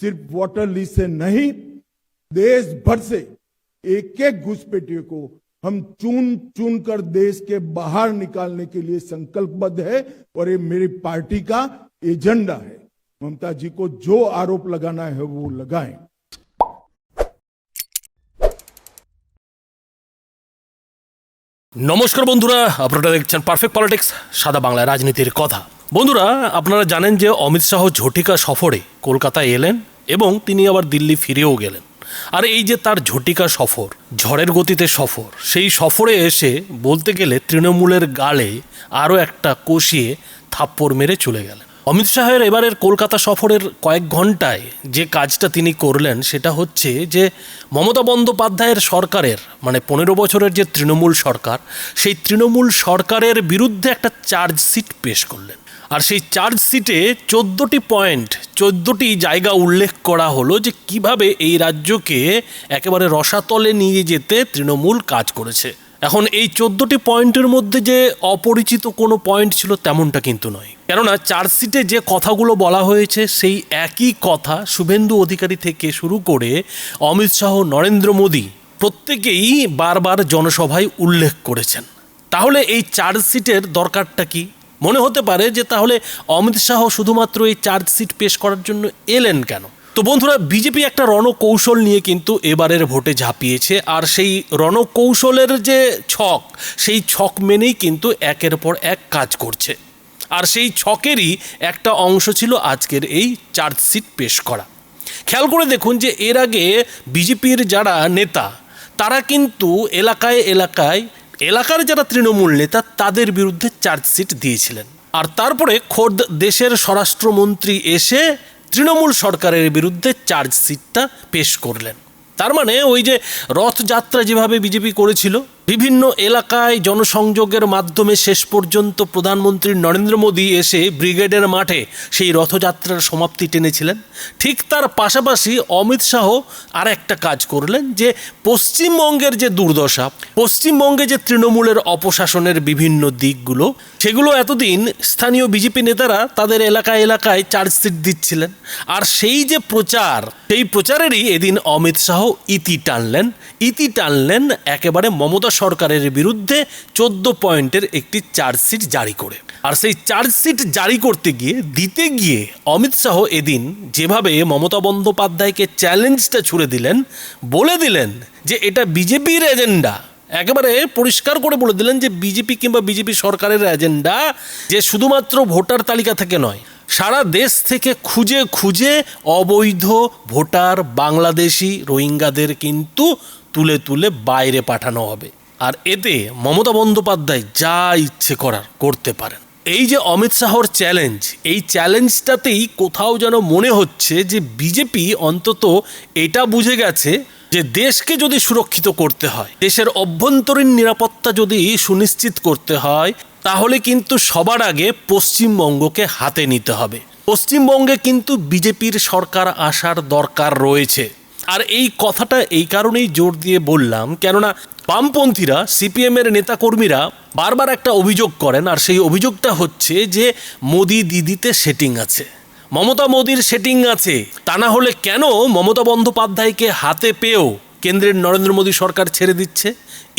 सिर्फ water lease से नहीं, देश भर से एक एक घुसपैठियों को हम चुन चुन कर देश के बाहर निकालने के लिए संकल्पबद्ध है और ये मेरी पार्टी का एजेंडा है। ममता जी को जो आरोप लगाना है वो लगाएं। নমস্কার বন্ধুরা, আপনারা দেখছেন পারফেক্ট পলিটিক্স, সাদা বাংলা রাজনীতির কথা। বন্ধুরা, আপনারা জানেন যে অমিত শাহ ঝটিকা সফরে কলকাতায় এলেন এবং তিনি আবার দিল্লি ফিরেও গেলেন। আর এই যে তার ঝটিকা সফর, ঝড়ের গতিতে সফর, সেই সফরে এসে বলতে গেলে তৃণমূলের গালে আরও একটা কষিয়ে থাপ্পড় মেরে চলে গেলেন। অমিত শাহের এবারের কলকাতা সফরের কয়েক ঘন্টায় যে কাজটা তিনি করলেন সেটা হচ্ছে যে মমতা বন্দ্যোপাধ্যায়ের সরকারের মানে 15 বছরের যে তৃণমূল সরকার, সেই তৃণমূল সরকারের বিরুদ্ধে একটা চার্জশিট পেশ করলেন। আর সেই চার্জশিটে 14টি পয়েন্ট, 14টি জায়গা উল্লেখ করা হলো যে কিভাবে এই রাজ্যকে একেবারে রসাতলে নিয়ে যেতে তৃণমূল কাজ করেছে। এখন এই 14টি পয়েন্টের মধ্যে যে অপরিচিত কোনো পয়েন্ট ছিল তেমনটা কিন্তু নয়, কেননা চার্জশিটে যে কথাগুলো বলা হয়েছে সেই একই কথা শুভেন্দু অধিকারী থেকে শুরু করে অমিত শাহ, নরেন্দ্র মোদী প্রত্যেকেই বারবার জনসভায় উল্লেখ করেছেন। তাহলে এই চার্জশিটের দরকারটা কি? মনে হতে পারে যে তাহলে অমিত শাহ শুধুমাত্র এই চার্জশিট পেশ করার জন্য এলেন কেন? তো বন্ধুরা, বিজেপি একটা রণকৌশল নিয়ে কিন্তু এবারের ভোটে ঝাঁপিয়েছে, আর সেই রণকৌশলের যে ছক, সেই ছক মেনেই কিন্তু একের পর এক কাজ করছে। আর সেই ছকেরই একটা অংশ ছিল আজকের এই চার্জশিট পেশ করা। খেয়াল করে দেখুন যে এর আগে বিজেপির যারা নেতা তারা কিন্তু এলাকার যারা তৃণমূল নেতা তাদের বিরুদ্ধে চার্জশিট দিয়েছিলেন, আর তারপরে খোদ দেশের স্বরাষ্ট্রমন্ত্রী এসে তৃণমূল সরকারের বিরুদ্ধে চার্জশিটটা পেশ করলেন। তার মানে ওই যে রথযাত্রা যেভাবে বিজেপি করেছিল, বিভিন্ন এলাকায় জনসংযোগের মাধ্যমে শেষ পর্যন্ত প্রধানমন্ত্রী নরেন্দ্র মোদী এসে ব্রিগেডের মাঠে সেই রথযাত্রার সমাপ্তি টেনেছিলেন, ঠিক তার পাশাপাশি অমিত শাহ আর একটা কাজ করলেন যে পশ্চিমবঙ্গের যে দুর্দশা, পশ্চিমবঙ্গে যে তৃণমূলের অপশাসনের বিভিন্ন দিকগুলো, সেগুলো এতদিন স্থানীয় বিজেপি নেতারা তাদের এলাকায় চার্জশিট দিচ্ছিলেন। আর সেই যে প্রচার, সেই প্রচারেরই এদিন অমিত শাহ ইতি টানলেন একেবারে মমতা সরকারের বিরুদ্ধে 14 পয়েন্টের একটি চার্জশিট জারি করে। আর সেই চার্জশিট জারি দিতে গিয়ে অমিত শাহ এদিন যেভাবে মমতা বন্দ্যোপাধ্যায়কে চ্যালেঞ্জটা ছুড়ে দিলেন, বলে দিলেন যে এটা বিজেপির এজেন্ডা, একেবারে পরিষ্কার করে বলে দিলেন যে বিজেপি কিংবা বিজেপি সরকারের এজেন্ডা যে শুধুমাত্র ভোটার তালিকা থেকে নয়, সারা দেশ থেকে খুঁজে খুঁজে অবৈধ ভোটার বাংলাদেশি রোহিঙ্গাদের কিন্তু তুলে তুলে বাইরে পাঠানো হবে। আর এতে মমতা বন্দ্যোপাধ্যায় যা ইচ্ছে করার করতে পারেন। এই যে অমিত শাহর চ্যালেঞ্জ, এই চ্যালেঞ্জটাতেই কোথাও যেন মনে হচ্ছে যে বিজেপি অন্তত এটা বুঝে গেছে যে দেশকে যদি সুরক্ষিত করতে হয়, দেশের অভ্যন্তরীণ নিরাপত্তা যদি সুনিশ্চিত করতে হয়, তাহলে কিন্তু সবার আগে পশ্চিমবঙ্গকে হাতে নিতে হবে। পশ্চিমবঙ্গে কিন্তু বিজেপির সরকার আসার দরকার রয়েছে। আর এই কথাটা এই কারণেই জোর দিয়ে বললাম, কেননা বামপন্থীরা, সিপিএমের নেতাকর্মীরা বারবার একটা অভিযোগ করেন, আর সেই অভিযোগটা হচ্ছে যে মোদি দিদিতে সেটিং আছে, মমতা মোদির সেটিং আছে। তা না হলে কেন মমতা বন্দ্যোপাধ্যায়কে হাতে পেয়েও কেন্দ্রের নরেন্দ্র মোদী সরকার ছেড়ে দিচ্ছে?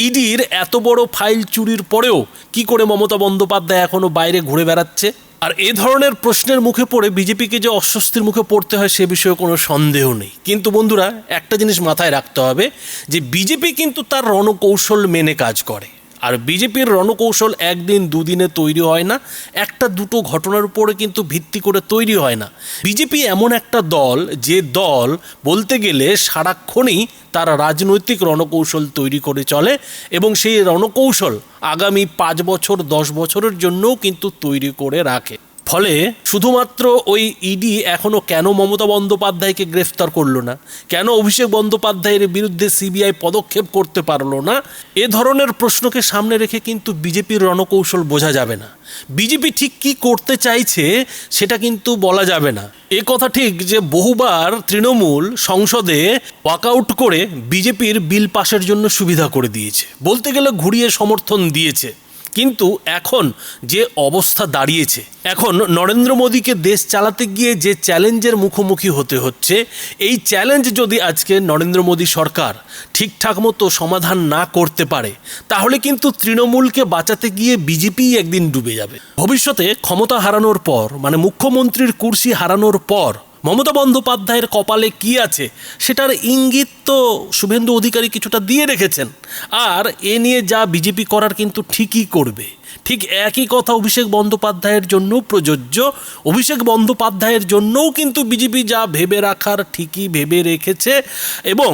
ইডির এত বড় ফাইল চুরির পরেও কি করে মমতা বন্দ্যোপাধ্যায় এখনো বাইরে ঘুরে বেড়াচ্ছে? আর এ ধরনের প্রশ্নের মুখে পড়ে বিজেপিকে যে অস্বস্তির মুখে পড়তে হয় সে বিষয়ে কোনো সন্দেহ নেই। কিন্তু বন্ধুরা, একটা জিনিস মাথায় রাখতে হবে যে বিজেপি কিন্তু তার রণকৌশল মেনে কাজ করে। আর বিজেপির রণকৌশল একদিন দুদিনে তৈরি হয় না, একটা দুটো ঘটনার উপরে কিন্তু ভিত্তি করে তৈরি হয় না। বিজেপি এমন একটা দল, যে দল বলতে গেলে সারাক্ষণই তার রাজনৈতিক রণকৌশল তৈরি করে চলে, এবং সেই রণকৌশল আগামী 5 বছর 10 বছরের জন্যও কিন্তু তৈরি করে রাখে। ফলে শুধুমাত্র ওই ইডি এখনও কেন মমতা বন্দ্যোপাধ্যায়কে গ্রেফতার করলো না, কেন অভিষেক বন্দ্যোপাধ্যায়ের বিরুদ্ধে সিবিআই পদক্ষেপ করতে পারলো না, এ ধরনের প্রশ্নকে সামনে রেখে কিন্তু বিজেপির রণকৌশল বোঝা যাবে না। বিজেপি ঠিক কী করতে চাইছে সেটা কিন্তু বলা যাবে না। এ কথা ঠিক যে বহুবার তৃণমূল সংসদে ওয়াকআউট করে বিজেপির বিল পাশের জন্য সুবিধা করে দিয়েছে, বলতে গেলে ঘুরিয়ে সমর্থন দিয়েছে। কিন্তু এখন যে অবস্থা দাঁড়িয়েছে, এখন নরেন্দ্র মোদীকে দেশ চালাতে গিয়ে যে চ্যালেঞ্জের মুখোমুখি হতে হচ্ছে, এই চ্যালেঞ্জ যদি আজকে নরেন্দ্র মোদী সরকার ঠিকঠাক মতো সমাধান না করতে পারে, তাহলে কিন্তু তৃণমূলকে বাঁচাতে গিয়ে বিজেপি একদিন ডুবে যাবে। ভবিষ্যতে ক্ষমতা হারানোর পর, মানে মুখ্যমন্ত্রীর কুর্সি হারানোর পর মমতা বন্দ্যোপাধ্যায়ের কপালে কি আছে সেটার ইঙ্গিত তো শুভেন্দু অধিকারী কিছুটা দিয়ে রেখেছেন। আর এ নিয়ে যা বিজেপি করার কিন্তু ঠিকই করবে। ঠিক একই কথা অভিষেক বন্দ্যোপাধ্যায়ের জন্য প্রযোজ্য। অভিষেক বন্দ্যোপাধ্যায়ের জন্যও কিন্তু বিজেপি যা ভেবে রাখার ঠিকই ভেবে রেখেছে, এবং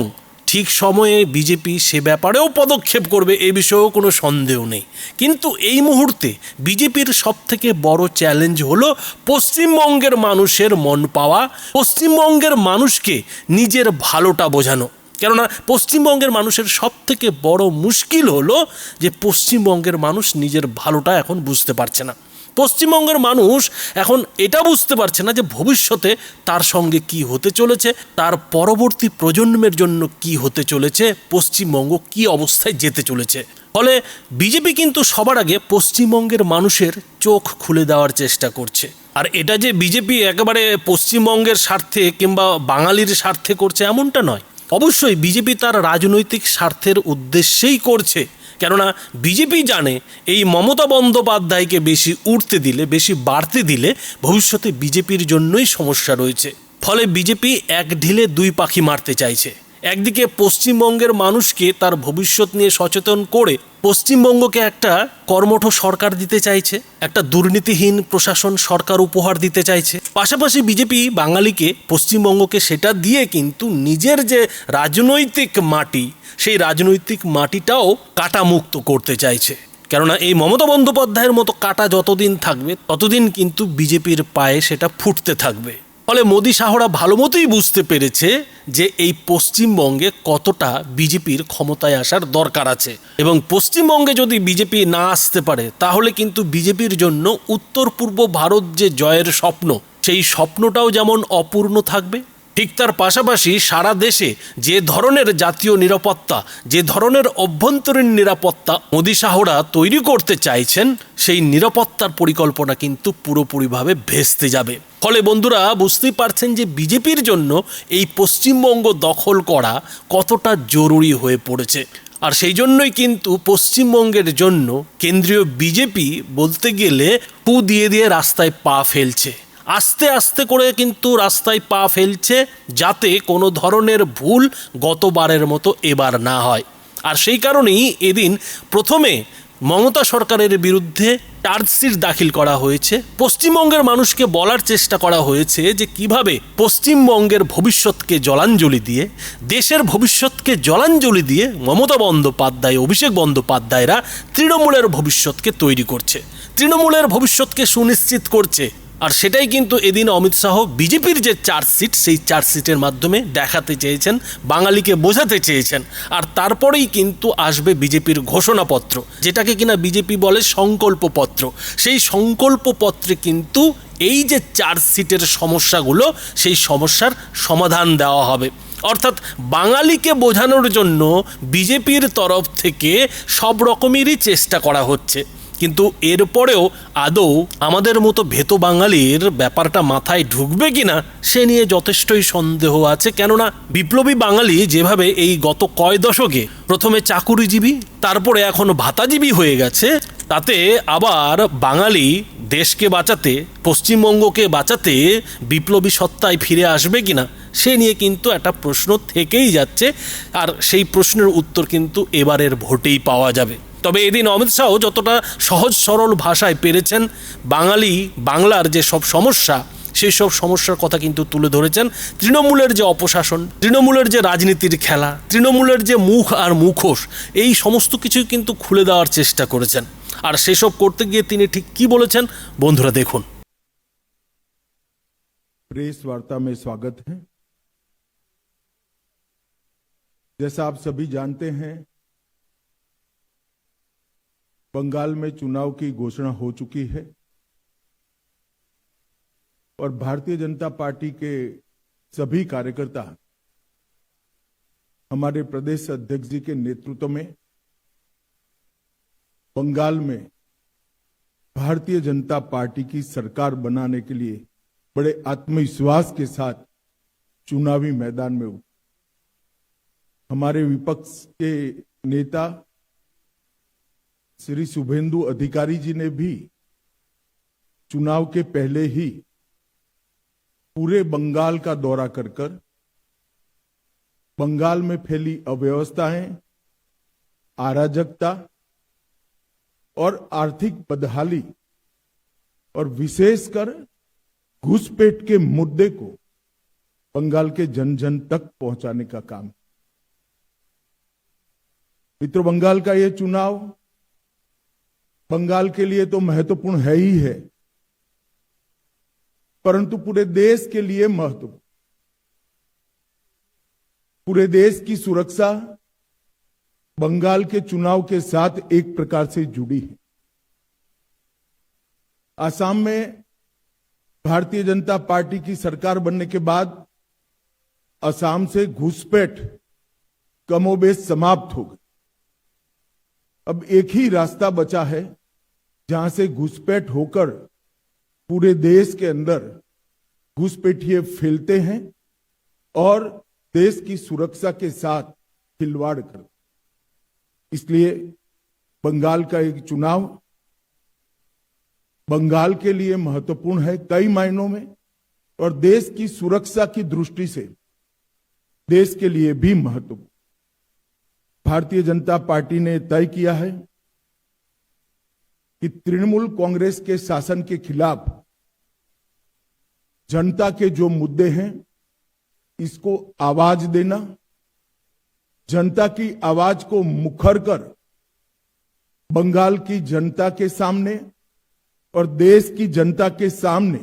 ঠিক সময়ে বিজেপি সে ব্যাপারেও পদক্ষেপ করবে, এ বিষয়েও কোনো সন্দেহ নেই। কিন্তু এই মুহূর্তে বিজেপির সবথেকে বড় চ্যালেঞ্জ হলো পশ্চিমবঙ্গের মানুষের মন পাওয়া, পশ্চিমবঙ্গের মানুষকে নিজের ভালোটা বোঝানো। কেননা পশ্চিমবঙ্গের মানুষের সবথেকে বড় মুশকিল হলো যে পশ্চিমবঙ্গের মানুষ নিজের ভালোটা এখন বুঝতে পারছে না। পশ্চিমবঙ্গের মানুষ এখন এটা বুঝতে পারছে না যে ভবিষ্যতে তার সঙ্গে কি হতে চলেছে, তার পরবর্তী প্রজন্মের জন্য কি হতে চলেছে, পশ্চিমবঙ্গ কি অবস্থায় যেতে চলেছে। ফলে বিজেপি কিন্তু সবার আগে পশ্চিমবঙ্গের মানুষের চোখ খুলে দেওয়ার চেষ্টা করছে। আর এটা যে বিজেপি একেবারে পশ্চিমবঙ্গের স্বার্থে কিংবা বাঙালির স্বার্থে করছে এমনটা নয়। অবশ্যই বিজেপি তার রাজনৈতিক স্বার্থের উদ্দেশ্যেই করছে। কেননা বিজেপি জানে এই মমতা বন্দ্যোপাধ্যায়কে বেশি উঠতে দিলে, বেশি বাড়তে দিলে ভবিষ্যতে বিজেপির জন্যই সমস্যা রয়েছে। ফলে বিজেপি এক ঢিলে দুই পাখি মারতে চাইছে। একদিকে পশ্চিমবঙ্গের মানুষকে তার ভবিষ্যৎ নিয়ে সচেতন করে পশ্চিমবঙ্গকে একটা কর্মঠ সরকার দিতে চাইছে, একটা দুর্নীতিহীন প্রশাসন সরকার উপহার দিতে চাইছে। পাশাপাশি বিজেপি বাঙালিকে, পশ্চিমবঙ্গকে সেটা দিয়ে কিন্তু নিজের যে রাজনৈতিক মাটি, সেই রাজনৈতিক মাটিটাও কাটামুক্ত করতে চাইছে। কেননা এই মমতা বন্দ্যোপাধ্যায়ের মতো কাটা যতদিন থাকবে ততদিন কিন্তু বিজেপির পায়ে সেটা ফুটতে থাকবে। ফলে মোদী শাহরা ভালো মতোই বুঝতে পেরেছে যে এই পশ্চিমবঙ্গে কতটা বিজেপির ক্ষমতায় আসার দরকার আছে, এবং পশ্চিমবঙ্গে যদি বিজেপি না আসতে পারে তাহলে কিন্তু বিজেপির জন্য উত্তর পূর্ব ভারত যে জয়ের স্বপ্ন, সেই স্বপ্নটাও যেমন অপূর্ণ থাকবে, ঠিক তার পাশাপাশি সারা দেশে যে ধরনের জাতীয় নিরাপত্তা, যে ধরনের অভ্যন্তরীণ নিরাপত্তা মোদী শাহরা তৈরি করতে চাইছেন, সেই নিরাপত্তার পরিকল্পনা কিন্তু পুরোপুরিভাবে ভেস্তে যাবে। ফলে বন্ধুরা বুঝতেই পারছেন যে বিজেপির জন্য এই পশ্চিমবঙ্গ দখল করা কতটা জরুরি হয়ে পড়েছে। আর সেই জন্যই কিন্তু পশ্চিমবঙ্গের জন্য কেন্দ্রীয় বিজেপি বলতে গেলে পু দিয়ে দিয়ে রাস্তায় পা ফেলছে। আস্তে আস্তে করে কিন্তু রাস্তায় পা ফেলছে, যাতে কোনো ধরনের ভুল গতবারের মতো এবার না হয়। আর সেই কারণেই এদিন প্রথমে মমতা সরকারের বিরুদ্ধে চার্জশিট দাখিল করা হয়েছে। পশ্চিমবঙ্গের মানুষকে বলার চেষ্টা করা হয়েছে যে কিভাবে পশ্চিমবঙ্গের ভবিষ্যৎকে জলাঞ্জলি দিয়ে, দেশের ভবিষ্যৎকে জলাঞ্জলি দিয়ে মমতা বন্দ্যোপাধ্যায়, অভিষেক বন্দ্যোপাধ্যায়রা তৃণমূলের ভবিষ্যৎকে তৈরি করছে, তৃণমূলের ভবিষ্যৎকে সুনিশ্চিত করছে। আর সেটাই কিন্তু এদিন অমিত শাহ বিজেপির যে চার্জশিট, সেই চার্জশিটের মাধ্যমে দেখাতে চেয়েছেন, বাঙালিকে বোঝাতে চেয়েছেন। আর তারপরেই কিন্তু আসবে বিজেপির ঘোষণাপত্র, যেটাকে কিনা বিজেপি বলে সংকল্পপত্র। সেই সংকল্পপত্রে কিন্তু এই যে চার্জশিটের সমস্যাগুলো, সেই সমস্যার সমাধান দেওয়া হবে। অর্থাৎ বাঙালিকে বোঝানোর জন্য বিজেপির তরফ থেকে সব রকমেরই চেষ্টা করা হচ্ছে। কিন্তু এরপরেও আদৌ আমাদের মতো ভেতো বাঙালির ব্যাপারটা মাথায় ঢুকবে কিনা সে নিয়ে যথেষ্টই সন্দেহ আছে। কেননা বিপ্লবী বাঙালি যেভাবে এই গত কয় দশকে প্রথমে চাকুরিজীবী, তারপরে এখন ভাতাজীবী হয়ে গেছে, তাতে আবার বাঙালি দেশকে বাঁচাতে, পশ্চিমবঙ্গকে বাঁচাতে বিপ্লবী সত্তায় ফিরে আসবে কিনা সে নিয়ে কিন্তু একটা প্রশ্ন থেকেই যাচ্ছে। আর সেই প্রশ্নের উত্তর কিন্তু এবারের ভোটেই পাওয়া যাবে। তবে এদিন অমিত শাহ যতটা সহজ সরল ভাষায় পেরেছেন বাংলার যে সব সমস্যা, সেই সব সমস্যার কথা কিন্তু তুলে ধরেছেন। তৃণমূলের যে অপশাসন, তৃণমূলের যে রাজনীতির খেলা, তৃণমূলের যে মুখ আর মুখোশ, এই সমস্ত কিছুই কিন্তু খুলে দেওয়ার চেষ্টা করেছেন। আর সেসব করতে গিয়ে তিনি ঠিক কি বলেছেন বন্ধুরা দেখুন। प्रेस वार्ता में स्वागत है। जैसा आप सभी जानते हैं, बंगाल में चुनाव की घोषणा हो चुकी है और भारतीय जनता पार्टी के सभी कार्यकर्ता हमारे प्रदेश अध्यक्ष जी के नेतृत्व में बंगाल में भारतीय जनता पार्टी की सरकार बनाने के लिए बड़े आत्मविश्वास के साथ चुनावी मैदान में उतरे। हमारे विपक्ष के नेता श्री शुभेंदु अधिकारी जी ने भी चुनाव के पहले ही पूरे बंगाल का दौरा कर बंगाल में फैली अव्यवस्थाएं, अराजकता और आर्थिक बदहाली और विशेषकर घुसपैठ के मुद्दे को बंगाल के जन जन तक पहुंचाने का काम। मित्रों, बंगाल का यह चुनाव बंगाल के लिए तो महत्वपूर्ण है ही है, परंतु पूरे देश के लिए महत्वपूर्ण। पूरे देश की सुरक्षा बंगाल के चुनाव के साथ एक प्रकार से जुड़ी है। असम में भारतीय जनता पार्टी की सरकार बनने के बाद असम से घुसपैठ कमोबेश समाप्त हो गई। अब एक ही रास्ता बचा है जहां से घुसपैठ होकर पूरे देश के अंदर घुसपैठिए फैलते हैं और देश की सुरक्षा के साथ खिलवाड़ करते। इसलिए बंगाल का एक चुनाव बंगाल के लिए महत्वपूर्ण है कई मायनों में, और देश की सुरक्षा की दृष्टि से देश के लिए भी महत्वपूर्ण। भारतीय जनता पार्टी ने तय किया है कि तृणमूल कांग्रेस के शासन के खिलाफ जनता के जो मुद्दे हैं इसको आवाज देना, जनता की आवाज को मुखर कर बंगाल की जनता के सामने और देश की जनता के सामने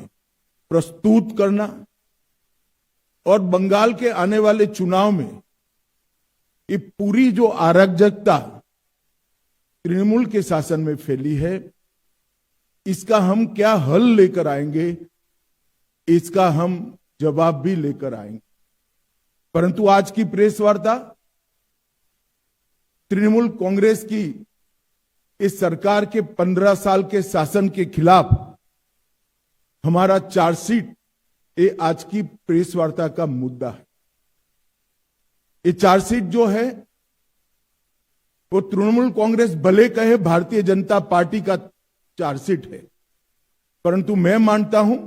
प्रस्तुत करना, और बंगाल के आने वाले चुनाव में ये पूरी जो अराजकता तृणमूल के शासन में फैली है इसका हम क्या हल लेकर आएंगे, इसका हम जवाब भी लेकर आएंगे। परंतु आज की प्रेस वार्ता तृणमूल कांग्रेस की इस सरकार के 15 साल के शासन के खिलाफ हमारा चार्जशीट, ये आज की प्रेस वार्ता का मुद्दा है। ये चार्जशीट जो है वो तृणमूल कांग्रेस भले कहे भारतीय जनता पार्टी का चार्जशीट है, परंतु मैं मानता हूं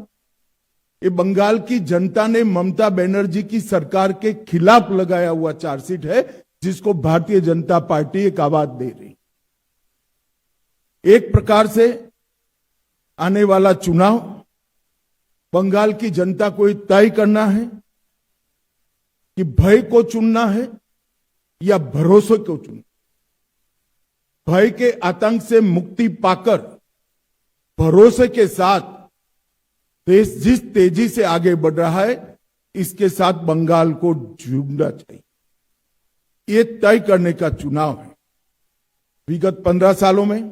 ये बंगाल की जनता ने ममता बनर्जी की सरकार के खिलाफ लगाया हुआ चार्जशीट है, जिसको भारतीय जनता पार्टी एक आवाज दे रही। एक प्रकार से आने वाला चुनाव बंगाल की जनता को तय करना है कि भय को चुनना है या भरोसे को चुनना। भय के आतंक से मुक्ति पाकर भरोसे के साथ देश जिस तेजी से आगे बढ़ रहा है इसके साथ बंगाल को जुड़ना चाहिए। ये तय करने का चुनाव है। विगत 15 सालों में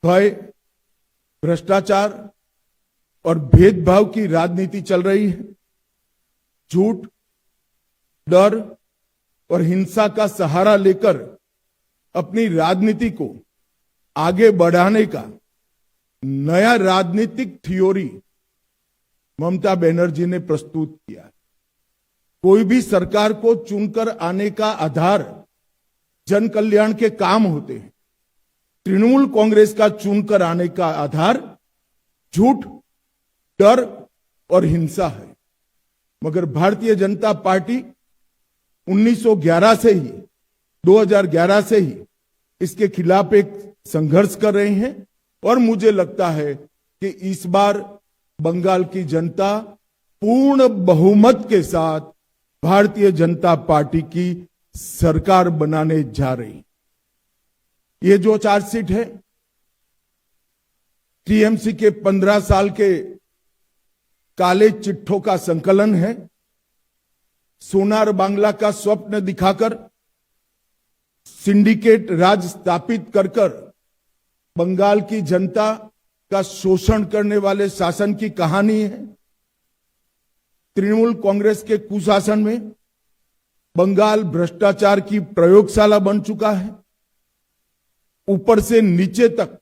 भय, भ्रष्टाचार और भेदभाव की राजनीति चल रही है। झूठ, डर और हिंसा का सहारा लेकर अपनी राजनीति को आगे बढ़ाने का नया राजनीतिक थ्योरी ममता बनर्जी ने प्रस्तुत किया। कोई भी सरकार को चुनकर आने का आधार जन कल्याण के काम होते हैं। तृणमूल कांग्रेस का चुनकर आने का आधार झूठ, डर और हिंसा है। मगर भारतीय जनता पार्टी 1911 से ही 2011 से ही इसके खिलाफ एक संघर्ष कर रहे हैं, और मुझे लगता है कि इस बार बंगाल की जनता पूर्ण बहुमत के साथ भारतीय जनता पार्टी की सरकार बनाने जा रही। ये जो चार्जशीट है टीएमसी के 15 साल के काले चिट्ठों का संकलन है। सोनार बांग्ला का स्वप्न दिखाकर सिंडिकेट राज स्थापित कर बंगाल की जनता का शोषण करने वाले शासन की कहानी है। तृणमूल कांग्रेस के कुशासन में बंगाल भ्रष्टाचार की प्रयोगशाला बन चुका है। ऊपर से नीचे तक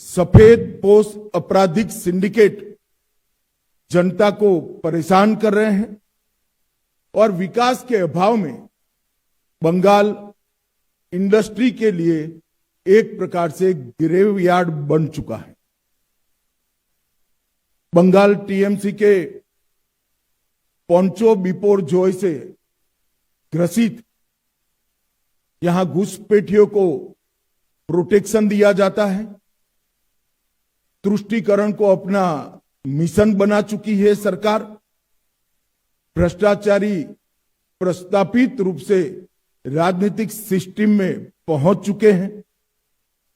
सफेद पोश आपराधिक सिंडिकेट जनता को परेशान कर रहे हैं और विकास के अभाव में बंगाल इंडस्ट्री के लिए एक प्रकार से ग्रेवयार्ड बन चुका है। बंगाल टीएमसी के पोंचो बिपोर जॉय से ग्रसित यहां घुसपैठियों को प्रोटेक्शन दिया जाता है। तुष्टीकरण को अपना मिशन बना चुकी है सरकार। भ्रष्टाचारी प्रस्तापित रूप से राजनीतिक सिस्टम में पहुंच चुके हैं।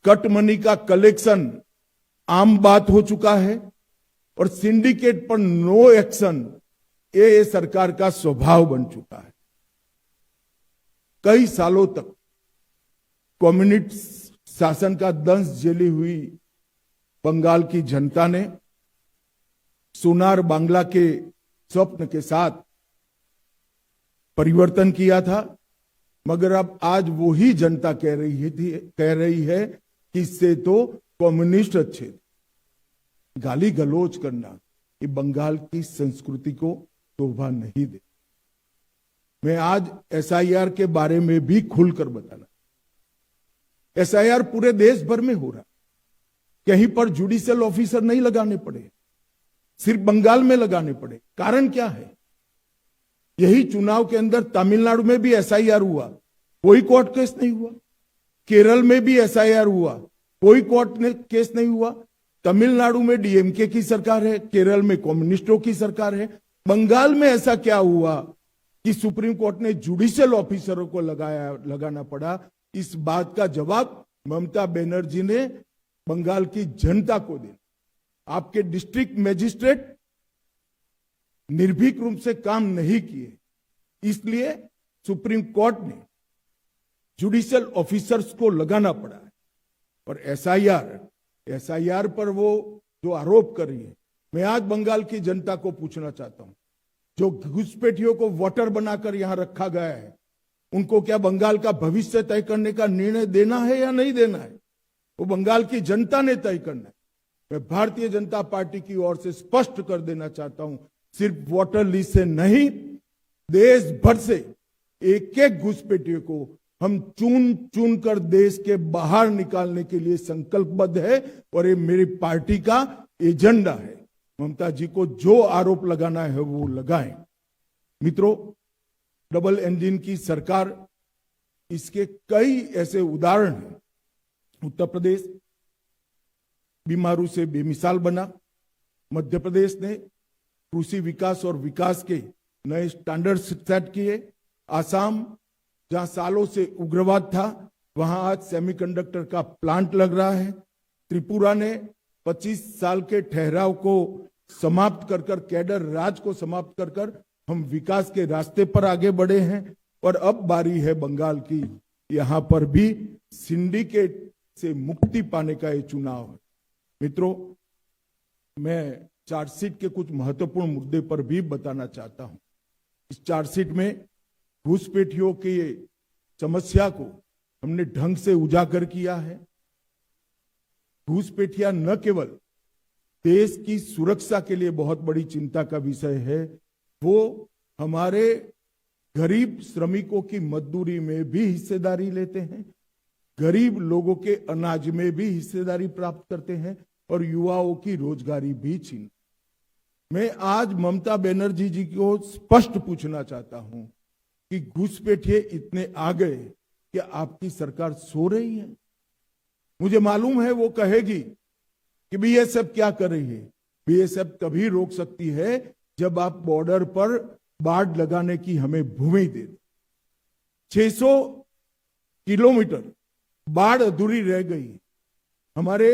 कट मनी का कलेक्शन आम बात हो चुका है और सिंडिकेट पर नो एक्शन ये सरकार का स्वभाव बन चुका है। कई सालों तक कम्युनिस्ट शासन का दंश झेली हुई बंगाल की जनता ने सोनार बांग्ला के स्वप्न के साथ परिवर्तन किया था, मगर अब आज वही जनता कह रही है कि इससे तो कम्युनिस्ट अच्छे थे। गाली गलौज करना ये बंगाल की संस्कृति को शोभा नहीं दे। मैं आज एसआईआर के बारे में भी खुलकर बताना। एसआईआर पूरे देश भर में हो रहा, कहीं पर जुडिशियल ऑफिसर नहीं लगाने पड़े, सिर्फ बंगाल में लगाने पड़े। कारण क्या है? यही चुनाव के अंदर तमिलनाडु में भी एसआईआर हुआ, कोई कोर्ट केस नहीं हुआ। केरल में भी एसआईआर हुआ, कोई कोर्ट केस नहीं हुआ। तमिलनाडु में डीएमके की सरकार है, केरल में कम्युनिस्टों की सरकार है। बंगाल में ऐसा क्या हुआ कि सुप्रीम कोर्ट ने जुडिशियल ऑफिसरों को लगाना पड़ा? इस बात का जवाब ममता बनर्जी ने बंगाल की जनता को दिया। आपके डिस्ट्रिक्ट मजिस्ट्रेट निर्भीक रूप से काम नहीं किए, इसलिए सुप्रीम कोर्ट ने जुडिशियल ऑफिसर्स को लगाना पड़ा है। और एसआईआर पर वो जो आरोप कर रही है, मैं आज बंगाल की जनता को पूछना चाहता हूं, जो घुसपैठियों को वोटर बनाकर यहां रखा गया है, उनको क्या बंगाल का भविष्य तय करने का निर्णय देना है या नहीं देना है? वो बंगाल की जनता ने तय करना है। मैं भारतीय जनता पार्टी की ओर से स्पष्ट कर देना चाहता हूं, सिर्फ वोटर लिस्ट से नहीं, देश भर से एक एक घुसपैठियों को हम चुन चुन कर देश के बाहर निकालने के लिए संकल्पबद्ध है और ये मेरी पार्टी का एजेंडा है। ममता जी को जो आरोप लगाना है वो लगाएं। मित्रों, डबल इंजन की सरकार, इसके कई ऐसे उदाहरण हैं। उत्तर प्रदेश बीमारू से बेमिसाल बना। मध्य प्रदेश ने कृषि विकास और विकास के नए स्टैंडर्ड सेट किए। आसाम, जहां सालों से उग्रवाद था, वहां आज सेमीकंडक्टर का प्लांट लग रहा है। त्रिपुरा ने 25 साल के ठहराव को समाप्त कर कैडर राज को समाप्त कर हम विकास के रास्ते पर आगे बढ़े हैं। और अब बारी है बंगाल की, यहां पर भी सिंडिकेट से मुक्ति पाने का ये चुनाव है। मित्रों, मैं चार्जशीट के कुछ महत्वपूर्ण मुद्दे पर भी बताना चाहता हूं। इस चार्जशीट में घुसपैठियों की समस्या को हमने ढंग से उजागर किया है। घुसपैठिया न केवल देश की सुरक्षा के लिए बहुत बड़ी चिंता का विषय है, वो हमारे गरीब श्रमिकों की मजदूरी में भी हिस्सेदारी लेते हैं, गरीब लोगों के अनाज में भी हिस्सेदारी प्राप्त करते हैं और युवाओं की रोजगारी भी छीन। मैं आज ममता बनर्जी जी को स्पष्ट पूछना चाहता हूं कि घुसपैठिए इतने आ गए कि आपकी सरकार सो रही है? मुझे मालूम है वो कहेगी कि बीएसएफ क्या कर रही है। बीएसएफ तभी रोक सकती है जब आप बॉर्डर पर बाड़ लगाने की हमें भूमि दे। 600 किलोमीटर बाढ़ अधूरी रह गई। हमारे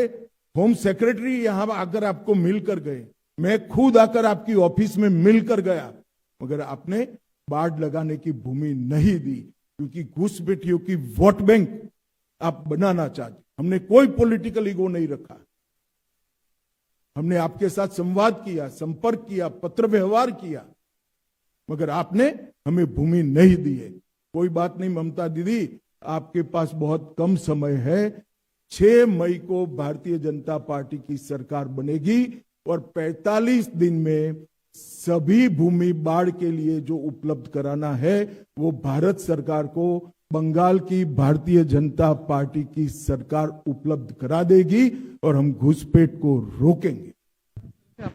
होम सेक्रेटरी यहां आकर आपको मिलकर गए, मैं खुद आकर आपकी ऑफिस में मिलकर गया, मगर आपने बाढ़ लगाने की भूमि नहीं दी, क्योंकि घुसपैठियों की वोट बैंक आप बनाना चाहते। हमने कोई पॉलिटिकल ईगो नहीं रखा। हमने आपके साथ संवाद किया, संपर्क किया, पत्र व्यवहार किया, मगर आपने हमें भूमि नहीं दी है। कोई बात नहीं ममता दीदी, आपके पास बहुत कम समय है, 6 मई को भारतीय जनता पार्टी की सरकार बनेगी और 45 दिन में सभी भूमि बाढ़ के लिए जो उपलब्ध कराना है वो भारत सरकार को बंगाल की भारतीय जनता पार्टी की सरकार उपलब्ध करा देगी और हम घुसपैठ को रोकेंगे।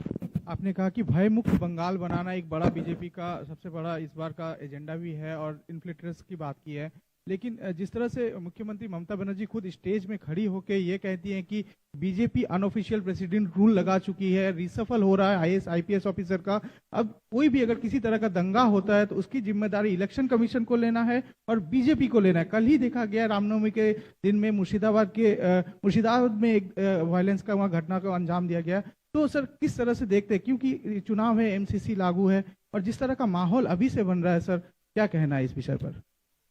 आपने कहा कि भय मुक्त बंगाल बनाना एक बड़ा बीजेपी का सबसे बड़ा इस बार का एजेंडा भी है और इन्फ्लेटर्स की बात की है, लेकिन जिस तरह से मुख्यमंत्री ममता बनर्जी खुद स्टेज में खड़ी होकर ये कहती हैं कि बीजेपी अनऑफिशियल प्रेसिडेंट रूल लगा चुकी है, रिसफल हो रहा है आईएएस आईपीएस ऑफिसर का, अब कोई भी अगर किसी तरह का दंगा होता है तो उसकी जिम्मेदारी इलेक्शन कमीशन को लेना है और बीजेपी को लेना है। कल ही देखा गया रामनवमी के दिन में मुर्शिदाबाद में एक वायलेंस का वहां घटना को अंजाम दिया गया। तो सर किस तरह से देखते हैं, क्योंकि चुनाव है, एमसीसी लागू है और जिस तरह का माहौल अभी से बन रहा है, सर क्या कहना है इस विषय पर?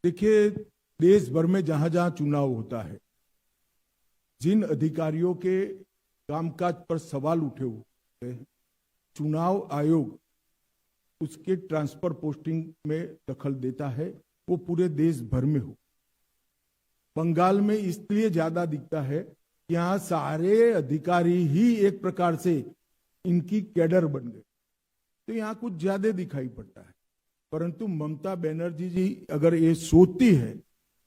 देखिए, देश भर में जहां जहां चुनाव होता है, जिन अधिकारियों के कामकाज पर सवाल उठे हुए हैं, चुनाव आयोग उसके ट्रांसफर पोस्टिंग में दखल देता है, वो पूरे देश भर में हो। बंगाल में इसलिए ज्यादा दिखता है कि यहां सारे अधिकारी ही एक प्रकार से इनकी कैडर बन गए, तो यहां कुछ ज्यादा दिखाई पड़ता है। परंतु ममता बनर्जी जी अगर ये सोचती है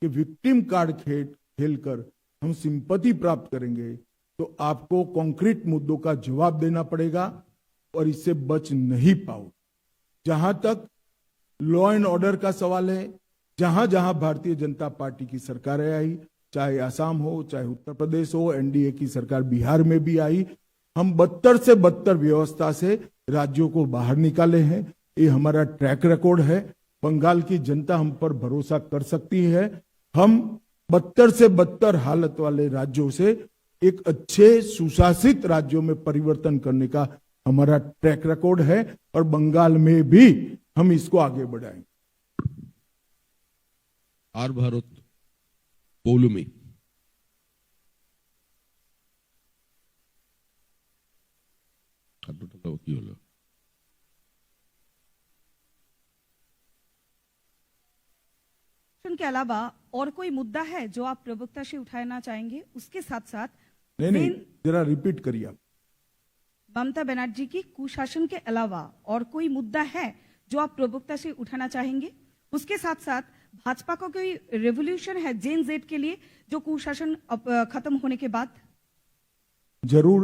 कि विक्टिम कार्ड खेलकर हम सिंपैथी प्राप्त करेंगे, तो आपको कॉन्क्रीट मुद्दों का जवाब देना पड़ेगा और इससे बच नहीं पाओ। जहां तक लॉ एंड ऑर्डर का सवाल है, जहां जहां भारतीय जनता पार्टी की सरकारें आई, चाहे असम हो, चाहे उत्तर प्रदेश हो, एनडीए की सरकार बिहार में भी आई, हम बदतर से बदतर व्यवस्था से राज्यों को बाहर निकाले हैं। ये हमारा ट्रैक रिकॉर्ड है। बंगाल की जनता हम पर भरोसा कर सकती है। हम बदतर से बदतर हालत वाले राज्यों से एक अच्छे सुशासित राज्यों में परिवर्तन करने का हमारा ट्रैक रिकॉर्ड है और बंगाल में भी हम इसको आगे बढ़ाएंगे। আর ভারত পৌলমী খাদ্যটা কি হলো? के अलावा और कोई मुद्दा है जो आप प्रवक्ता से उठाना चाहेंगे? उसके साथ साथ नहीं, जरा रिपीट करिए आप। ममता बनर्जी की कुशासन के अलावा और कोई मुद्दा है जो आप प्रवक्ता से उठाना चाहेंगे? उसके साथ साथ भाजपा का कोई रेवोल्यूशन है जेन जेड के लिए जो कुशासन खत्म होने के बाद? जरूर,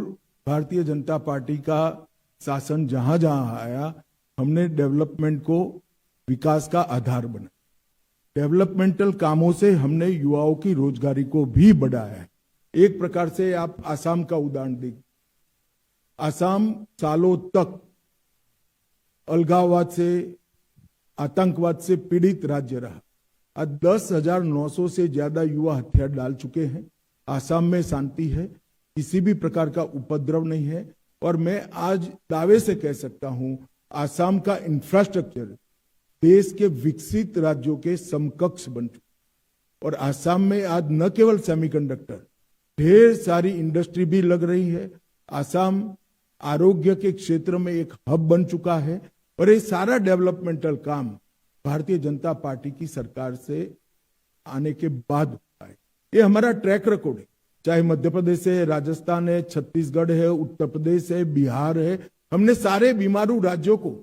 भारतीय जनता पार्टी का शासन जहां जहां आया, हमने डेवलपमेंट को विकास का आधार बनाया। डेवलपमेंटल कामों से हमने युवाओं की रोजगारी को भी बढ़ाया है। एक प्रकार से आप आसाम का उदाहरण देखिए। आसाम सालों तक अलगाववाद से, आतंकवाद से पीड़ित राज्य रहा। आज 10,900 से ज्यादा युवा हथियार डाल चुके हैं। आसाम में शांति है, किसी भी प्रकार का उपद्रव नहीं है और मैं आज दावे से कह सकता हूं, आसाम का इंफ्रास्ट्रक्चर देश के विकसित राज्यों के समकक्ष बन चुका और आसाम में आज न केवल सेमीकंडक्टर, ढेर सारी इंडस्ट्री भी लग रही है। आसाम आरोग्य के क्षेत्र में एक हब बन चुका है और ये सारा डेवलपमेंटल काम भारतीय जनता पार्टी की सरकार से आने के बाद हुआ है। ये हमारा ट्रैक रिकॉर्ड है, चाहे मध्य प्रदेश है, राजस्थान है, छत्तीसगढ़ है, उत्तर प्रदेश है, बिहार है। हमने सारे बीमारू राज्यों को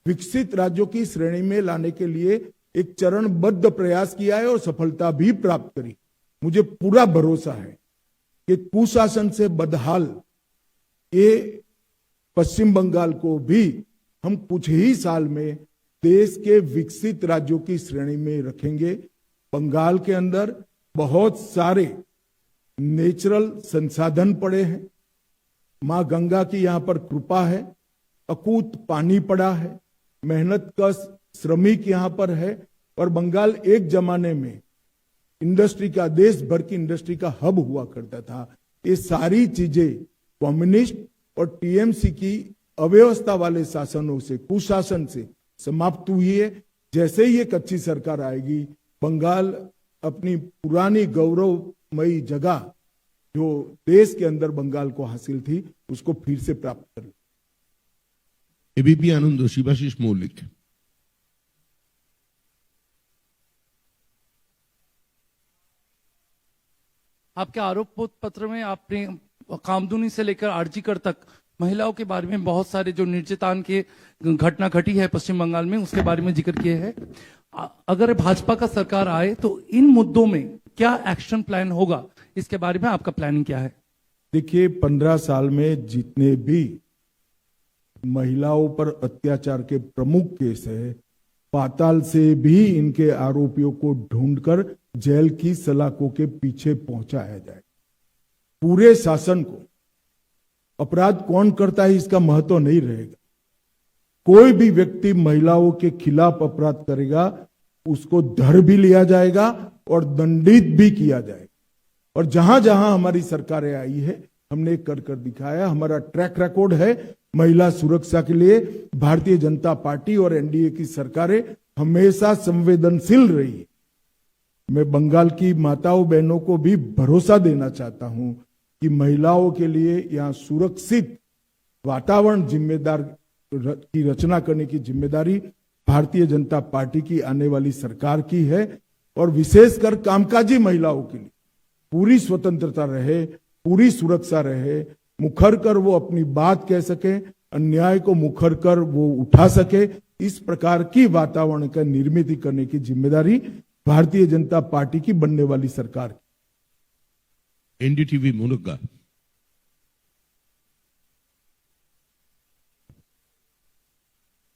विकसित राज्यों की श्रेणी में लाने के लिए एक चरणबद्ध प्रयास किया है और सफलता भी प्राप्त करी। मुझे पूरा भरोसा है कि कुशासन से बदहाल ये पश्चिम बंगाल को भी हम कुछ ही साल में देश के विकसित राज्यों की श्रेणी में रखेंगे। बंगाल के अंदर बहुत सारे नेचुरल संसाधन पड़े हैं, मां गंगा की यहां पर कृपा है, अकूत पानी पड़ा है, मेहनत कश श्रमिक यहां पर है और बंगाल एक जमाने में इंडस्ट्री का, देश भर की इंडस्ट्री का हब हुआ करता था। ये सारी चीजें कम्युनिस्ट और टीएमसी की अव्यवस्था वाले शासनों से, कुशासन से समाप्त हुई है। जैसे ही एक अच्छी सरकार आएगी, बंगाल अपनी पुरानी गौरवमयी जगह जो देश के अंदर बंगाल को हासिल थी उसको फिर से प्राप्त कर। এবিপি আনন্দ, শিবাশিস মৌলিক। आपके आरोप पत्र में आपने कामदुनी से लेकर आरजीकर तक महिलाओं के बारे में बहुत सारे जो निर्यातन के घटना घटी है पश्चिम बंगाल में उसके बारे में जिक्र किए हैं। अगर भाजपा का सरकार आए तो इन मुद्दों में क्या एक्शन प्लान होगा, इसके बारे में आपका प्लानिंग क्या है? देखिए, 15 साल में जितने भी महिलाओं पर अत्याचार के प्रमुख केस है, पाताल से भी इनके आरोपियों को ढूंढकर जेल की सलाखों के पीछे पहुंचाया जाए। पूरे शासन को अपराध कौन करता है इसका महत्व नहीं रहेगा। कोई भी व्यक्ति महिलाओं के खिलाफ अपराध करेगा उसको धर भी लिया जाएगा और दंडित भी किया जाएगा। और जहां जहां हमारी सरकारें आई है हमने कर कर दिखाया। हमारा ट्रैक रिकॉर्ड है महिला सुरक्षा के लिए। भारतीय जनता पार्टी और एनडीए की सरकारें हमेशा संवेदनशील रही है। मैं बंगाल की माताओं बहनों को भी भरोसा देना चाहता हूं कि महिलाओं के लिए यहां सुरक्षित वातावरण जिम्मेदार की रचना करने की जिम्मेदारी भारतीय जनता पार्टी की आने वाली सरकार की है। और विशेषकर कामकाजी महिलाओं के लिए पूरी स्वतंत्रता रहे, पूरी सुरक्षा रहे, मुखर कर वो अपनी बात कह सके, अन्याय को मुखर कर वो उठा सके, इस प्रकार की वातावरण का निर्मित करने की जिम्मेदारी भारतीय जनता पार्टी की बनने वाली सरकार की। एनडीटीवी मुनुग्गा।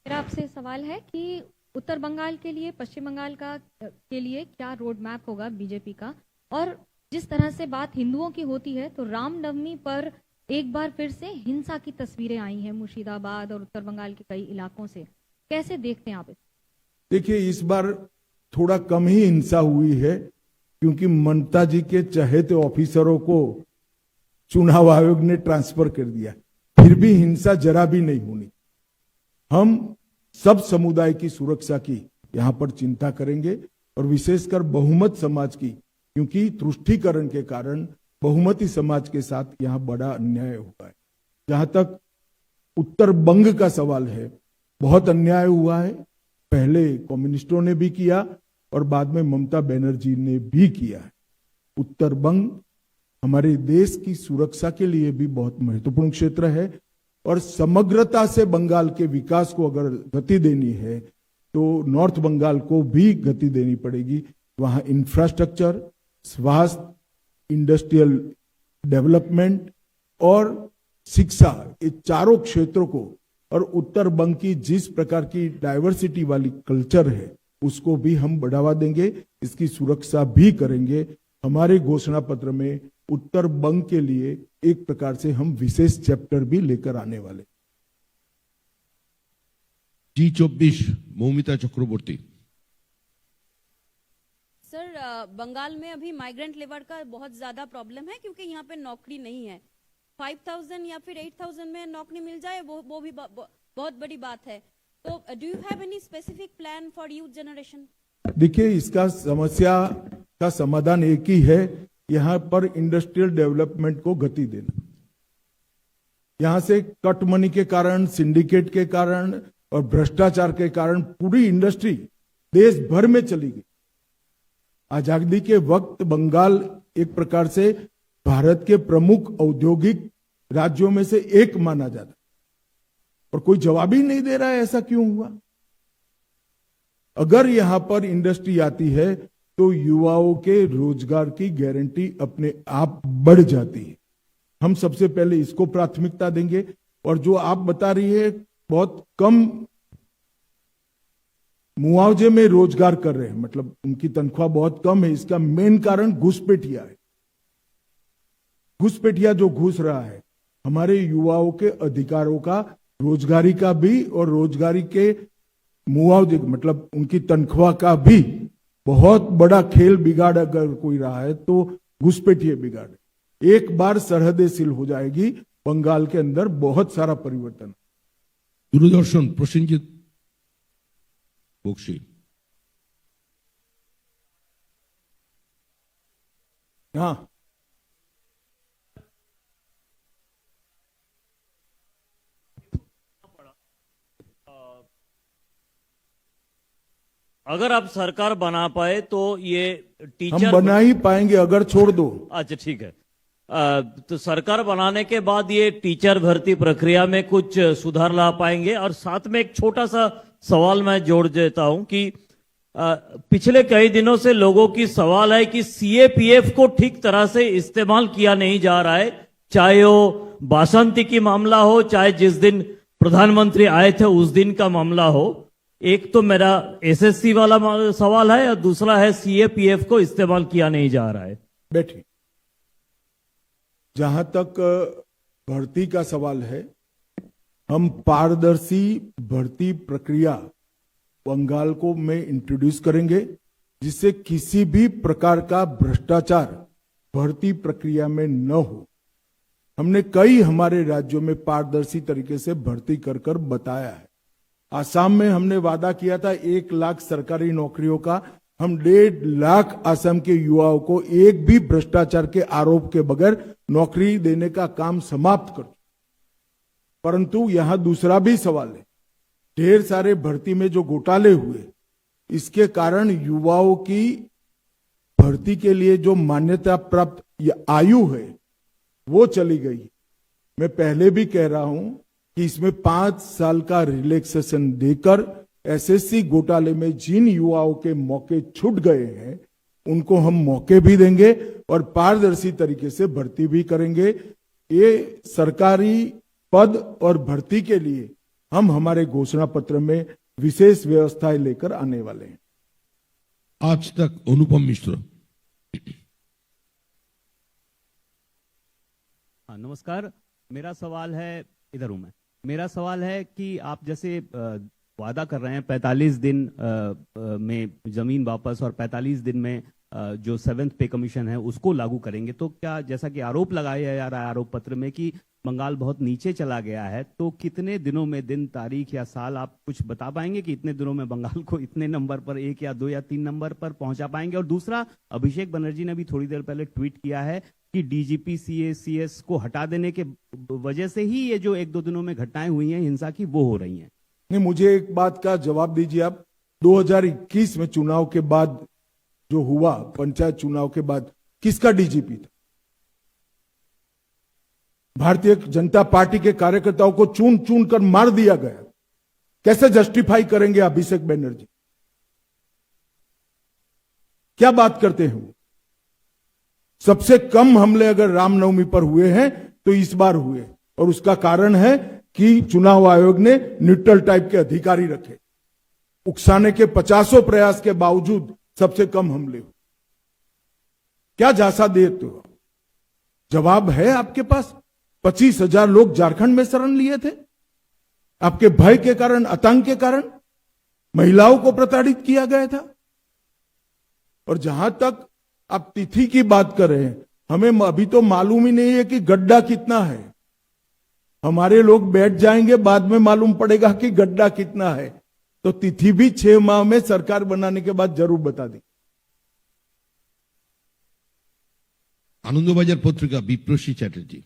मेरा आपसे सवाल है कि उत्तर बंगाल के लिए, पश्चिम बंगाल के लिए क्या रोड मैप होगा बीजेपी का? और जिस तरह से बात हिंदुओं की होती है तो रामनवमी पर एक बार फिर से हिंसा की तस्वीरें आई हैं मुर्शिदाबाद और उत्तर बंगाल के कई इलाकों से, कैसे देखते हैं आप इस? देखिए, इस बार थोड़ा कम ही हिंसा हुई है क्योंकि ममता जी के चहेते ऑफिसरों को चुनाव आयोग ने ट्रांसफर कर दिया। फिर भी हिंसा जरा भी नहीं होनी। हम सब समुदाय की सुरक्षा की यहां पर चिंता करेंगे और विशेषकर बहुमत समाज की, क्योंकि तुष्टीकरण के कारण बहुमती समाज के साथ यहां बड़ा अन्याय हुआ है। जहां तक उत्तर बंग का सवाल है, बहुत अन्याय हुआ है। पहले कम्युनिस्टों ने भी किया और बाद में ममता बनर्जी ने भी किया है। उत्तर बंग हमारे देश की सुरक्षा के लिए भी बहुत महत्वपूर्ण क्षेत्र है और समग्रता से बंगाल के विकास को अगर गति देनी है तो नॉर्थ बंगाल को भी गति देनी पड़ेगी। वहां इंफ्रास्ट्रक्चर, स्वास्थ्य, इंडस्ट्रियल डेवलपमेंट और शिक्षा, ये चारों क्षेत्रों को, और उत्तर बंग की जिस प्रकार की डाइवर्सिटी वाली कल्चर है उसको भी हम बढ़ावा देंगे, इसकी सुरक्षा भी करेंगे। हमारे घोषणा पत्र में उत्तर बंग के लिए एक प्रकार से हम विशेष चैप्टर भी लेकर आने वाले। G24 मौमिता चक्रवर्ती। सर, बंगाल में अभी माइग्रेंट लेबर का बहुत ज्यादा प्रॉब्लम है क्योंकि यहाँ पे नौकरी नहीं है। 5000 या फिर 8000 में नौकरी मिल जाए वो भी बहुत बड़ी बात है। तो do you have any specific plan for youth generation? देखिए, इसका समस्या का समाधान एक ही है, यहां पर इंडस्ट्रियल डेवलपमेंट को गति देना। यहां से कट मनी के कारण, सिंडिकेट के कारण और भ्रष्टाचार के कारण पूरी इंडस्ट्री देश भर में चली गई। आजादी के वक्त बंगाल एक प्रकार से भारत के प्रमुख औद्योगिक राज्यों में से एक माना जाता और कोई जवाब ही नहीं दे रहा है ऐसा क्यों हुआ। अगर यहां पर इंडस्ट्री आती है तो युवाओं के रोजगार की गारंटी अपने आप बढ़ जाती है। हम सबसे पहले इसको प्राथमिकता देंगे। और जो आप बता रही है बहुत कम मुआवजे में रोजगार कर रहे हैं, मतलब उनकी तनख्वाह बहुत कम है, इसका मेन कारण घुसपैठिया है। घुसपैठिया जो घुस रहा है हमारे युवाओं के अधिकारों का, रोजगारी का भी और रोजगारी के मुआवजे मतलब उनकी तनख्वाह का भी बहुत बड़ा खेल बिगाड़ अगर कोई रहा है तो घुसपैठिए बिगाड़। एक बार सरहदें सील हो जाएगी, बंगाल के अंदर बहुत सारा परिवर्तन। दूरदर्शन प्रसेनजीत बख्शी। हाँ, अगर आप सरकार बना पाए तो ये हम टीचर बना ही पाएंगे अगर छोड़ दो। अच्छा ठीक है। तो सरकार बनाने के बाद ये टीचर भर्ती प्रक्रिया में कुछ सुधार ला पाएंगे। और साथ में एक छोटा सा सवाल मैं जोड़ देता हूं कि पिछले कई दिनों से लोगों की सवाल है कि सीएपीएफ को ठीक तरह से इस्तेमाल किया नहीं जा रहा है, चाहे वो बासंती की मामला हो, चाहे जिस दिन प्रधानमंत्री आए थे उस दिन का मामला हो। एक तो मेरा एसएससी वाला सवाल है और दूसरा है सीएपीएफ को इस्तेमाल किया नहीं जा रहा है। बैठिए। जहां तक भर्ती का सवाल है, हम पारदर्शी भर्ती प्रक्रिया बंगाल को में इंट्रोड्यूस करेंगे, जिससे किसी भी प्रकार का भ्रष्टाचार भर्ती प्रक्रिया में न हो। हमने कई हमारे राज्यों में पारदर्शी तरीके से भर्ती कर कर बताया है। आसाम में हमने वादा किया था 1 लाख सरकारी नौकरियों का। हम 1.5 लाख आसाम के युवाओं को एक भी भ्रष्टाचार के आरोप के बगैर नौकरी देने का काम समाप्त कर। परंतु यहां दूसरा भी सवाल है। ढेर सारे भर्ती में जो घोटाले हुए, इसके कारण युवाओं की भर्ती के लिए जो मान्यता प्राप्त आयु है वो चली गई। मैं पहले भी कह रहा हूं कि इसमें 5 साल का रिलैक्सेशन देकर एसएससी घोटाले में जिन युवाओं के मौके छूट गए हैं उनको हम मौके भी देंगे और पारदर्शी तरीके से भर्ती भी करेंगे। ये सरकारी पद और भर्ती के लिए हम हमारे घोषणा पत्र में विशेष व्यवस्थाएं लेकर आने वाले हैं। आज तक अनुपम मिश्र। हाँ, नमस्कार। मेरा सवाल है, इधर हूं मैं। मेरा सवाल है कि आप जैसे वादा कर रहे हैं 45 दिन में जमीन वापस और 45 दिन में जो 7th पे कमीशन है उसको लागू करेंगे, तो क्या, जैसा कि आरोप लगाया जा रहा है आरोप पत्र में कि बंगाल बहुत नीचे चला गया है, तो कितने दिनों में, दिन, तारीख या साल आप कुछ बता पाएंगे कि इतने दिनों में बंगाल को इतने नंबर पर, 1 या 2 या 3 नंबर पर पहुंचा पाएंगे? और दूसरा, अभिषेक बनर्जी ने भी थोड़ी देर पहले ट्वीट किया है कि डीजीपी सीएस को हटा देने के वजह से ही ये जो 1-2 दिनों में घटनाएं हुई हैं हिंसा की, वो हो रही हैं। नहीं, मुझे एक बात का जवाब दीजिए आप। 2021 में चुनाव के बाद जो हुआ, पंचायत चुनाव के बाद, किसका डीजीपी था? भारतीय जनता पार्टी के कार्यकर्ताओं को चुन चुन कर मार दिया गया। कैसे जस्टिफाई करेंगे अभिषेक बनर्जी? क्या बात करते हैं? सबसे कम हमले अगर रामनवमी पर हुए हैं तो इस बार हुए, और उसका कारण है कि चुनाव आयोग ने न्यूट्रल टाइप के अधिकारी रखे। उकसाने के 50 प्रयास के बावजूद सबसे कम हमले हुए। क्या झांसा देते हो? जवाब है आपके पास? 25,000 लोग झारखंड में शरण लिए थे आपके भय के कारण, आतंक के कारण। महिलाओं को प्रताड़ित किया गया था। और जहां तक आप तिथि की बात कर रहे हैं, हमें अभी तो मालूम ही नहीं है कि गड्ढा कितना है। हमारे लोग बैठ जाएंगे, बाद में मालूम पड़ेगा कि गड्ढा कितना है। तो तिथि भी 6 माह में सरकार बनाने के बाद जरूर बता दी। आनंदबाजार पत्रिका विप्रसी Chatterjee.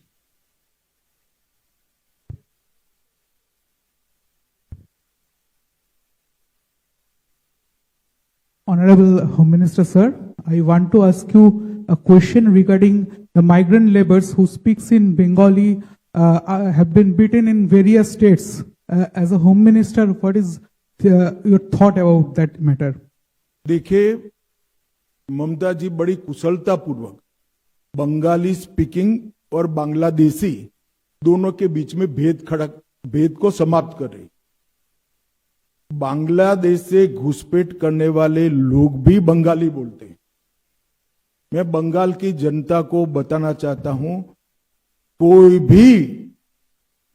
Honorable Home Minister, sir, I want to ask you a question regarding the migrant laborers who speaks in Bengali have been beaten in various states. As a Home Minister, what is your thought about that matter? देखिए, ममता जी बड़ी कुशलता पूर्वक Bengali speaking और बांग्लादेशी दोनों के बीच में भेद को समाप्त कर रही। बांग्लादेश से घुसपैठ करने वाले लोग भी बंगाली बोलते हैं। मैं बंगाल की जनता को बताना चाहता हूं, कोई भी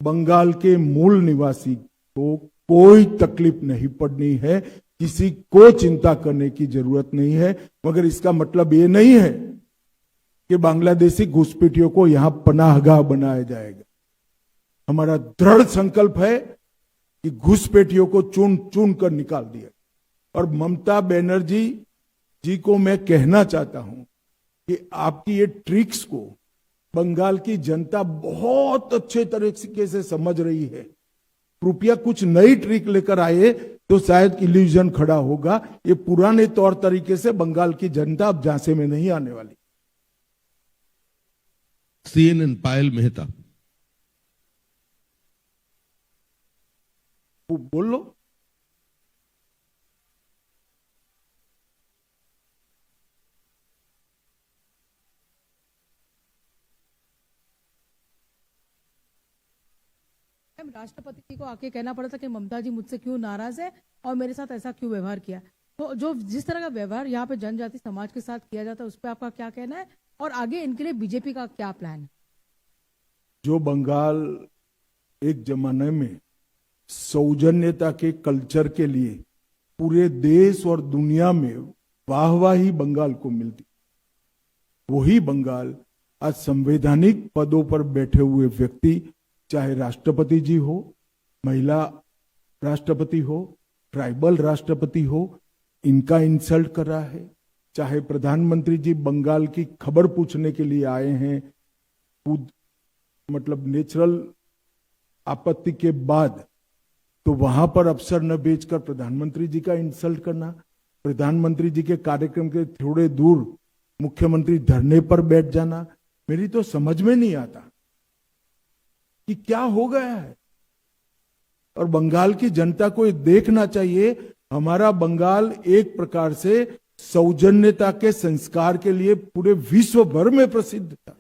बंगाल के मूल निवासी को कोई तकलीफ नहीं पड़नी है, किसी को चिंता करने की जरूरत नहीं है। मगर इसका मतलब ये नहीं है कि बांग्लादेशी घुसपैठियों को यहां पनाहगाह बनाया जाएगा। हमारा दृढ़ संकल्प है कि घुसपैठियों को चुन चुन कर निकाल दिया। और ममता बनर्जी जी को मैं कहना चाहता हूं कि आपकी ये ट्रिक्स को बंगाल की जनता बहुत अच्छे तरीके से समझ रही है। कृपया कुछ नई ट्रिक लेकर आए तो शायद इल्यूजन खड़ा होगा। ये पुराने तौर तरीके से बंगाल की जनता अब झांसे में नहीं आने वाली। CNN पायल मेहता। बोल लो। राष्ट्रपति जी को आके कहना पड़ा था कि ममता जी मुझसे क्यों नाराज है और मेरे साथ ऐसा क्यों व्यवहार किया। तो जो जिस तरह का व्यवहार यहाँ पे जनजाति समाज के साथ किया जाता है उस पर आपका क्या कहना है और आगे इनके लिए बीजेपी का क्या प्लान है? जो बंगाल एक जमाने में सौजन्यता के कल्चर के लिए पूरे देश और दुनिया में वाहवाही बंगाल को मिलती, वही बंगाल आज संवैधानिक पदों पर बैठे हुए व्यक्ति, चाहे राष्ट्रपति जी हो, महिला राष्ट्रपति हो, ट्राइबल राष्ट्रपति हो, इनका इंसल्ट कर रहा है। चाहे प्रधानमंत्री जी बंगाल की खबर पूछने के लिए आए हैं, मतलब नेचुरल आपत्ति के बाद, तो वहां पर अफसर न भेजकर प्रधानमंत्री जी का इंसल्ट करना, प्रधानमंत्री जी के कार्यक्रम के थोड़े दूर मुख्यमंत्री धरने पर बैठ जाना, मेरी तो समझ में नहीं आता कि क्या हो गया है। और बंगाल की जनता को देखना चाहिए, हमारा बंगाल एक प्रकार से सौजन्यता के संस्कार के लिए पूरे विश्व भर में प्रसिद्ध था।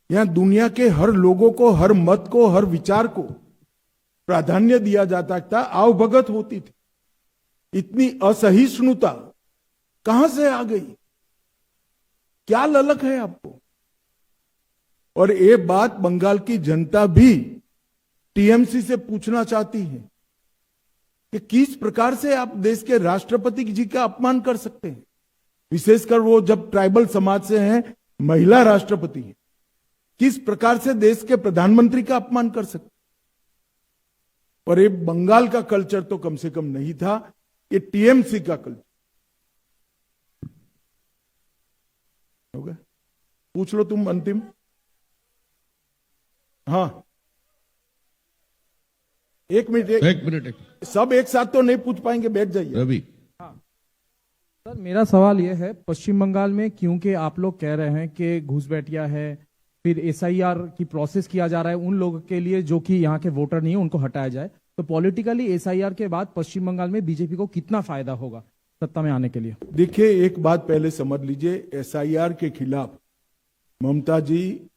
यहां दुनिया के हर लोगों को, हर मत को, हर विचार को प्राधान्य दिया जाता था, आवभगत होती थी। इतनी असहिष्णुता कहां से आ गई? क्या ललक है आपको? और ये बात बंगाल की जनता भी टीएमसी से पूछना चाहती है कि किस प्रकार से आप देश के राष्ट्रपति जी का अपमान कर सकते हैं, विशेषकर वो जब ट्राइबल समाज से हैं, महिला राष्ट्रपति है। किस प्रकार से देश के प्रधानमंत्री का अपमान कर सकते? और ये बंगाल का कल्चर तो कम से कम नहीं था, ये टीएमसी का कल्चर होगा। पूछ लो तुम अंतिम। हाँ, एक मिनट। सब एक साथ तो नहीं पूछ पाएंगे, बैठ जाइए। रवि। सर, मेरा सवाल यह है, पश्चिम बंगाल में क्योंकि आप लोग कह रहे हैं कि घुसपैठिया है, फिर एसआईआर की प्रोसेस किया जा रहा है उन लोगों के लिए जो कि यहाँ के वोटर नहीं है, उनको हटाया जाए, तो पॉलिटिकली एसआईआर के बाद पश्चिम बंगाल में बीजेपी को कितना फायदा होगा सत्ता में आने के लिए? देखिए, एक बात पहले समझ लीजिए, एसआईआर के खिलाफ ममता जी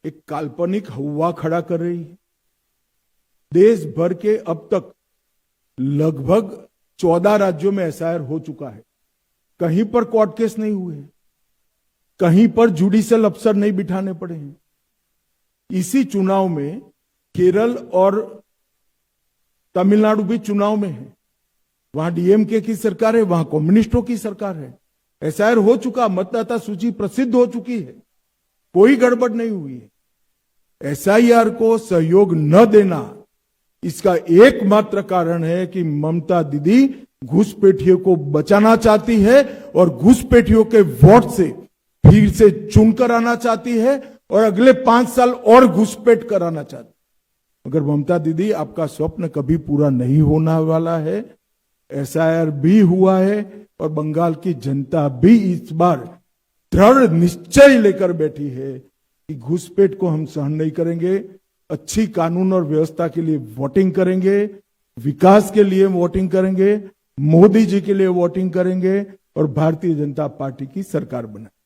एक काल्पनिक हवा खड़ा कर रही है। देश भर के अब तक लगभग 14 राज्यों में एसआईआर हो चुका है। कहीं पर कोर्ट केस नहीं हुए, कहीं पर जुडिशियल अफसर नहीं बिठाने पड़े हैं। इसी चुनाव में केरल और तमिलनाडु भी चुनाव में है, वहां डीएमके की सरकार है, वहां कम्युनिस्टों की सरकार है। एसआईआर हो चुका, मतदाता सूची प्रसिद्ध हो चुकी है, कोई गड़बड़ नहीं हुई है। एसआईआर को सहयोग न देना इसका एकमात्र कारण है कि ममता दीदी घुसपैठियों को बचाना चाहती है और घुसपैठियों के वोट से फिर से चुनकर आना चाहती है और अगले 5 साल और घुसपैठ कराना चाहती है। मगर ममता दीदी, आपका स्वप्न कभी पूरा नहीं होने वाला है। एसआईआर भी हुआ है और बंगाल की जनता भी इस बार दृढ़ निश्चय लेकर बैठी है कि घुसपैठ को हम सहन नहीं करेंगे। अच्छी कानून और व्यवस्था के लिए वोटिंग करेंगे, विकास के लिए वोटिंग करेंगे, मोदी जी के लिए वोटिंग करेंगे और भारतीय जनता पार्टी की सरकार बनाएंगे।